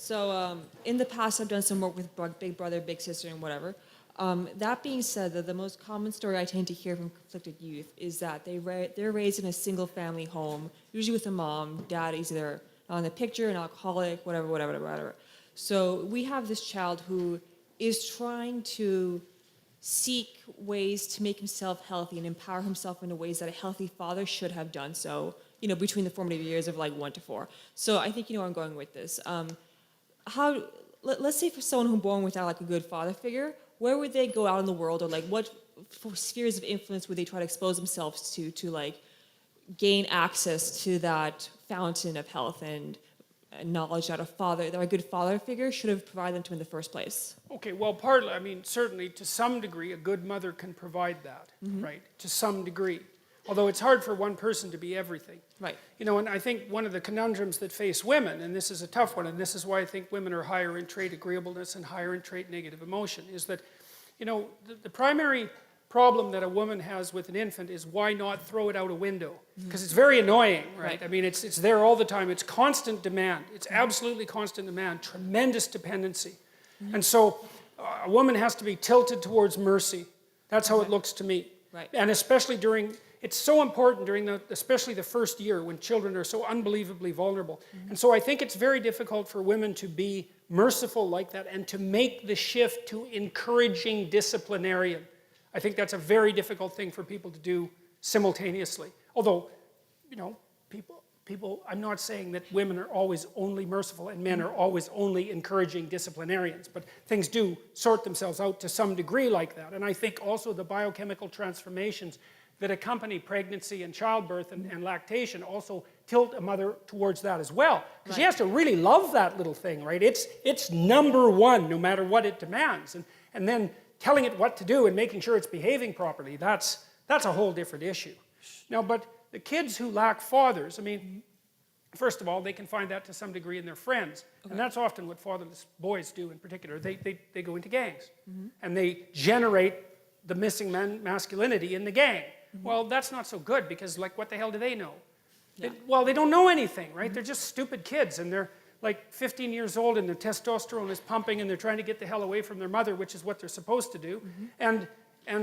So in the past, I've done some work with Big Brother, Big Sister, and whatever. That being said, the most common story I tend to hear from conflicted youth is that they're raised in a single-family home, usually with a mom. Dad is either not in the picture, an alcoholic, whatever. So we have this child who is trying to seek ways to make himself healthy and empower himself in ways that a healthy father should have done so, between the formative years of like 1 to 4. So I think you know where I'm going with this. Let's say for someone who's born without like a good father figure, where would they go out in the world, or like what spheres of influence would they try to expose themselves to like gain access to that fountain of health and knowledge that a good father figure should have provided them to in the first place? Okay, well, partly, I mean, certainly to some degree, a good mother can provide that, right? To some degree. Although it's hard for one person to be everything. Right. And I think one of the conundrums that face women, and this is a tough one, and this is why I think women are higher in trait agreeableness and higher in trait negative emotion, is that, the primary problem that a woman has with an infant is why not throw it out a window? Because it's very annoying, right? I mean, it's there all the time. It's constant demand. It's absolutely constant demand, tremendous dependency. And so a woman has to be tilted towards mercy. That's how it looks to me. Right. And especially it's so important during especially the first year when children are so unbelievably vulnerable. And so I think it's very difficult for women to be merciful like that and to make the shift to encouraging disciplinarian. I think that's a very difficult thing for people to do simultaneously. Although, people, I'm not saying that women are always only merciful and men are always only encouraging disciplinarians, but things do sort themselves out to some degree like that. And I think also the biochemical transformations that accompany pregnancy and childbirth and lactation also tilt a mother towards that as well. Because she has to really love that little thing, right? It's number one, no matter what it demands. And then telling it what to do and making sure it's behaving properly, that's a whole different issue. Now, but the kids who lack fathers, I mean, first of all, they can find that to some degree in their friends. Okay. And that's often what fatherless boys do in particular. They go into gangs. And they generate the missing masculinity in the gang. Well, that's not so good because, like, what the hell do they know? Yeah. They don't know anything, right? They're just stupid kids, and they're like 15 years old, and their testosterone is pumping, and they're trying to get the hell away from their mother, which is what they're supposed to do. And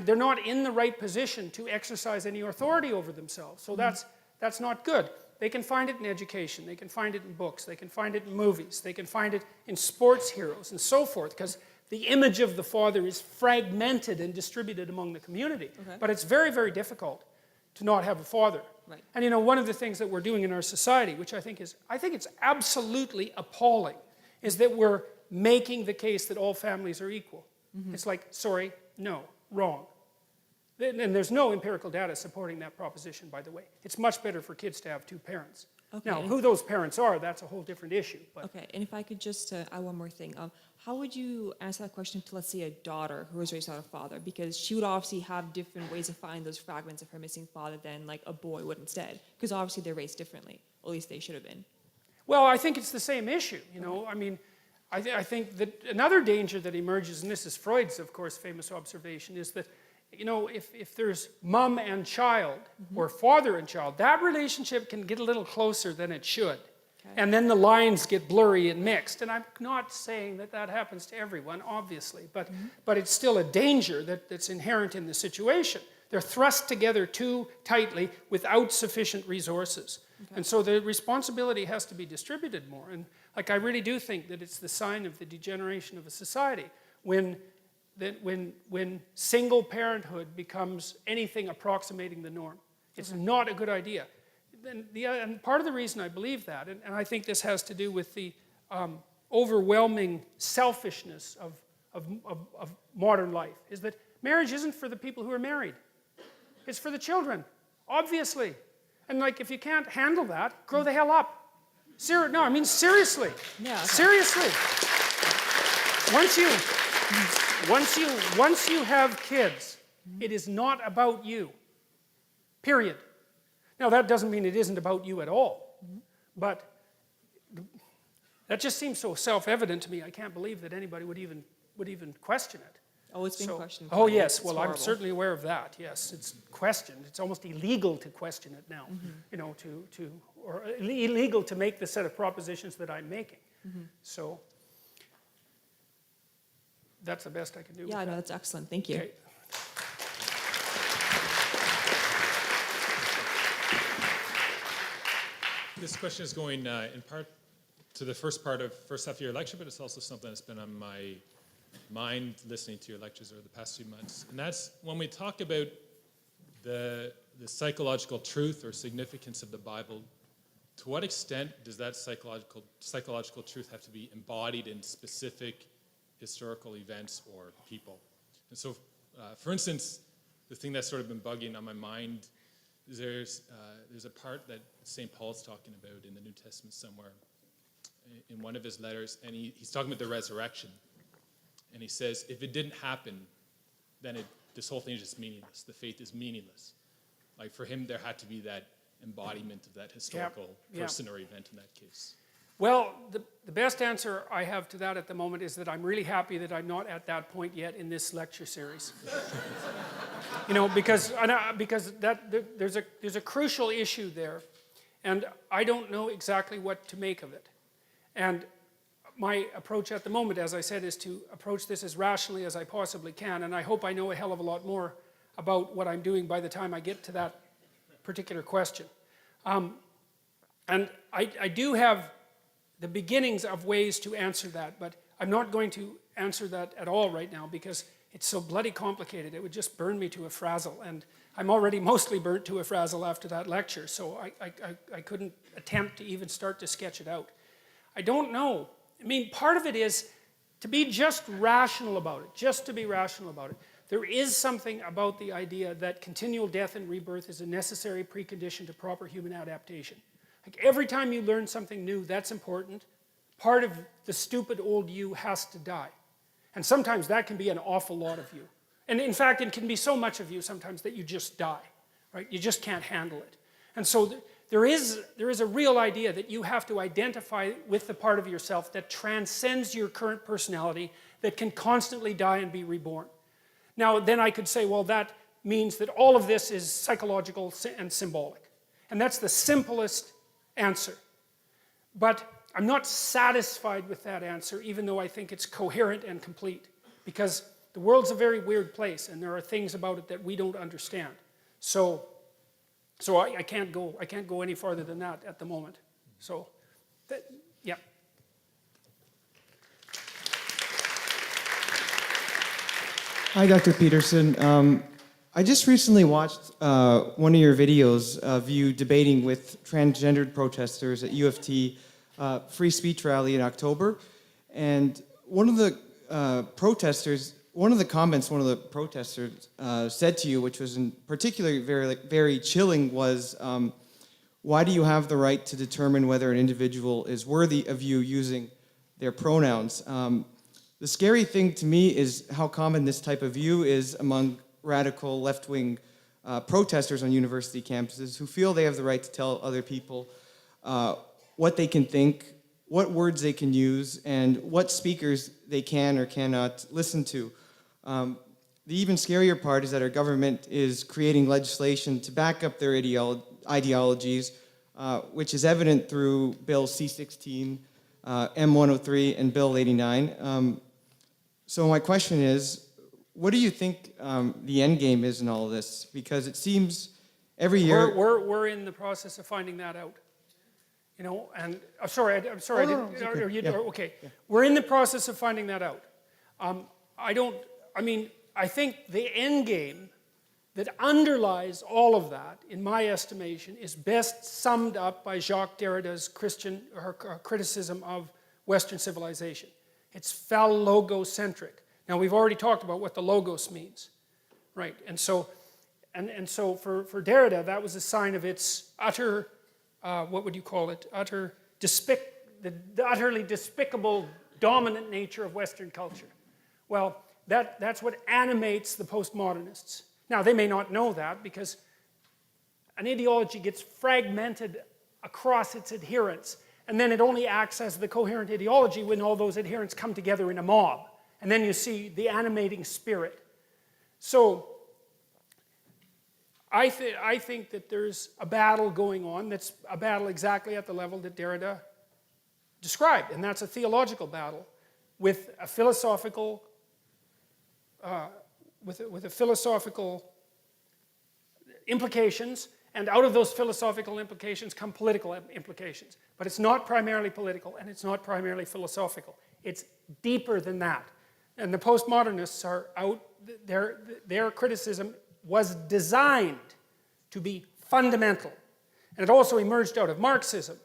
they're not in the right position to exercise any authority over themselves. So that's not good. They can find it in education. They can find it in books. They can find it in movies. They can find it in sports heroes and so forth, because the image of the father is fragmented and distributed among the community. Okay. But it's very, very difficult to not have a father. Right. And one of the things that we're doing in our society, which I think it's absolutely appalling, is that we're making the case that all families are equal. It's like, sorry, no, wrong. And there's no empirical data supporting that proposition, by the way. It's much better for kids to have two parents. Okay. Now, who those parents are, that's a whole different issue. But. Okay, and if I could just add one more thing. How would you answer that question to, let's say, a daughter who was raised without a father? Because she would obviously have different ways of finding those fragments of her missing father than, like, a boy would instead. Because obviously they're raised differently. At least they should have been. Well, I think it's the same issue, I mean, I think that another danger that emerges, and this is Freud's, of course, famous observation, is that, if there's mom and child, or father and child, that relationship can get a little closer than it should. Okay. And then the lines get blurry and mixed. And I'm not saying that happens to everyone, obviously, but it's still a danger that's inherent in the situation. They're thrust together too tightly without sufficient resources. Okay. And so the responsibility has to be distributed more. And I really do think that it's the sign of the degeneration of a society when single parenthood becomes anything approximating the norm. It's not a good idea. And part of the reason I believe that, and I think this has to do with the overwhelming selfishness of modern life, is that marriage isn't for the people who are married. It's for the children, obviously. And if you can't handle that, grow the hell up. No, I mean seriously. Yeah, okay. Seriously. Once you have kids, it is not about you. Period. Now, that doesn't mean it isn't about you at all. But that just seems so self-evident to me. I can't believe that anybody would even question it. Oh, it's been questioned. Oh, yes. Well, I'm certainly aware of that. Yes, it's questioned. It's almost illegal to question it now. Or illegal to make the set of propositions that I'm making. So that's the best I can do. Yeah, with no, that. that's excellent. Thank you. Okay. This question is going in part to the first half of your lecture, but it's also something that's been on my mind listening to your lectures over the past few months. And that's when we talk about the psychological truth or significance of the Bible, to what extent does that psychological truth have to be embodied in specific historical events or people? And so, for instance, the thing that's sort of been bugging on my mind is there's a part that St. Paul's talking about in the New Testament somewhere in one of his letters, and he's talking about the resurrection. And he says, if it didn't happen, then this whole thing is just meaningless. The faith is meaningless. Like for him, there had to be that embodiment of that historical person or event in that case. Well, the best answer I have to that at the moment is that I'm really happy that I'm not at that point yet in this lecture series. Because there's a crucial issue there, and I don't know exactly what to make of it. And my approach at the moment, as I said, is to approach this as rationally as I possibly can, and I hope I know a hell of a lot more about what I'm doing by the time I get to that particular question. And I do have the beginnings of ways to answer that, but I'm not going to answer that at all right now because it's so bloody complicated. It would just burn me to a frazzle, and I'm already mostly burnt to a frazzle after that lecture, so I couldn't attempt to even start to sketch it out. I don't know. I mean, part of it is to be just rational about it, just to be rational about it. There is something about the idea that continual death and rebirth is a necessary precondition to proper human adaptation. Like every time you learn something new, that's important. Part of the stupid old you has to die. And sometimes that can be an awful lot of you. And in fact, it can be so much of you sometimes that you just die, right? You just can't handle it. And so there is a real idea that you have to identify with the part of yourself that transcends your current personality, that can constantly die and be reborn. Now, then I could say, well, that means that all of this is psychological and symbolic. And that's the simplest answer. But I'm not satisfied with that answer, even though I think it's coherent and complete. Because the world's a very weird place, and there are things about it that we don't understand. So I can't go any farther than that at the moment. So, yeah. Hi, Dr. Peterson. I just recently watched one of your videos of you debating with transgendered protesters at U of T free speech rally in October. And one of the comments one of the protesters said to you, which was in particular very chilling, was, why do you have the right to determine whether an individual is worthy of you using their pronouns? The scary thing to me is how common this type of view is among radical left-wing protesters on university campuses who feel they have the right to tell other people what they can think, what words they can use, and what speakers they can or cannot listen to. The even scarier part is that our government is creating legislation to back up their ideologies, which is evident through Bill C-16, M-103, and Bill 89. So my question is, what do you think the end game is in all of this? Because it seems every year... We're in the process of finding that out. And I'm sorry. Okay. Yeah. We're in the process of finding that out. I think the end game that underlies all of that, in my estimation, is best summed up by Jacques Derrida's criticism of Western civilization. It's phallogocentric. Now, we've already talked about what the logos means, right? And so for Derrida, that was a sign of its utter, what would you call it? The utterly despicable, dominant nature of Western culture. Well, that's what animates the postmodernists. Now, they may not know that because an ideology gets fragmented across its adherents, and then it only acts as the coherent ideology when all those adherents come together in a mob. And then you see the animating spirit. So, I think that there's a battle going on that's a battle exactly at the level that Derrida described, and that's a theological battle with a philosophical, with a philosophical implications, and out of those philosophical implications come political implications. But it's not primarily political, and it's not primarily philosophical. It's deeper than that. And the postmodernists are out, their criticism was designed to be fundamental. And it also emerged out of Marxism.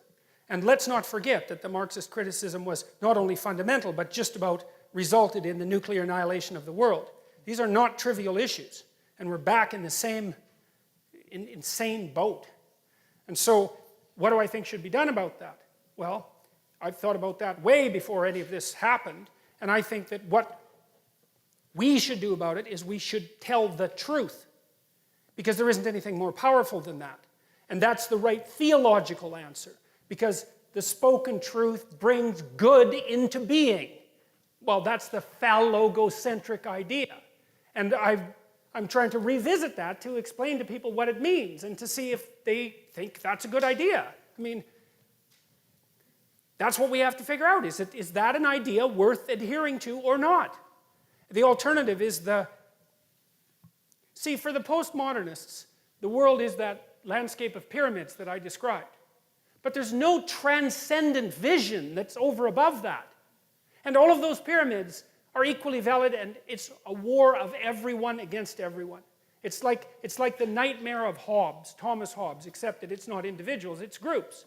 And let's not forget that the Marxist criticism was not only fundamental, but just about resulted in the nuclear annihilation of the world. These are not trivial issues. And we're back in the same insane boat. And so, what do I think should be done about that? Well, I've thought about that way before any of this happened. And I think that what we should do about it is we should tell the truth. Because there isn't anything more powerful than that. And that's the right theological answer. Because the spoken truth brings good into being. Well, that's the phallogocentric idea. And I'm trying to revisit that to explain to people what it means and to see if they think that's a good idea. I mean, that's what we have to figure out. Is that an idea worth adhering to or not? The alternative is see, for the postmodernists, the world is that landscape of pyramids that I described. But there's no transcendent vision that's over above that. And all of those pyramids are equally valid, and it's a war of everyone against everyone. It's like the nightmare of Hobbes, Thomas Hobbes, except that it's not individuals, it's groups.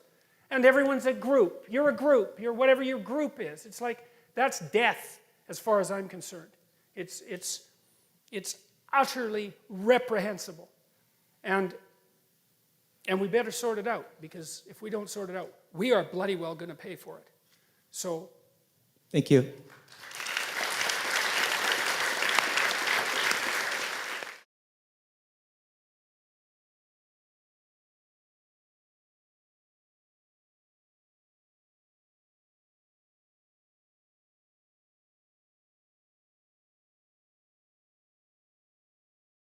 And everyone's a group. You're a group. You're whatever your group is. It's like, that's death, as far as I'm concerned. It's utterly reprehensible. And we better sort it out, because if we don't sort it out, we are bloody well going to pay for it. So, Thank you.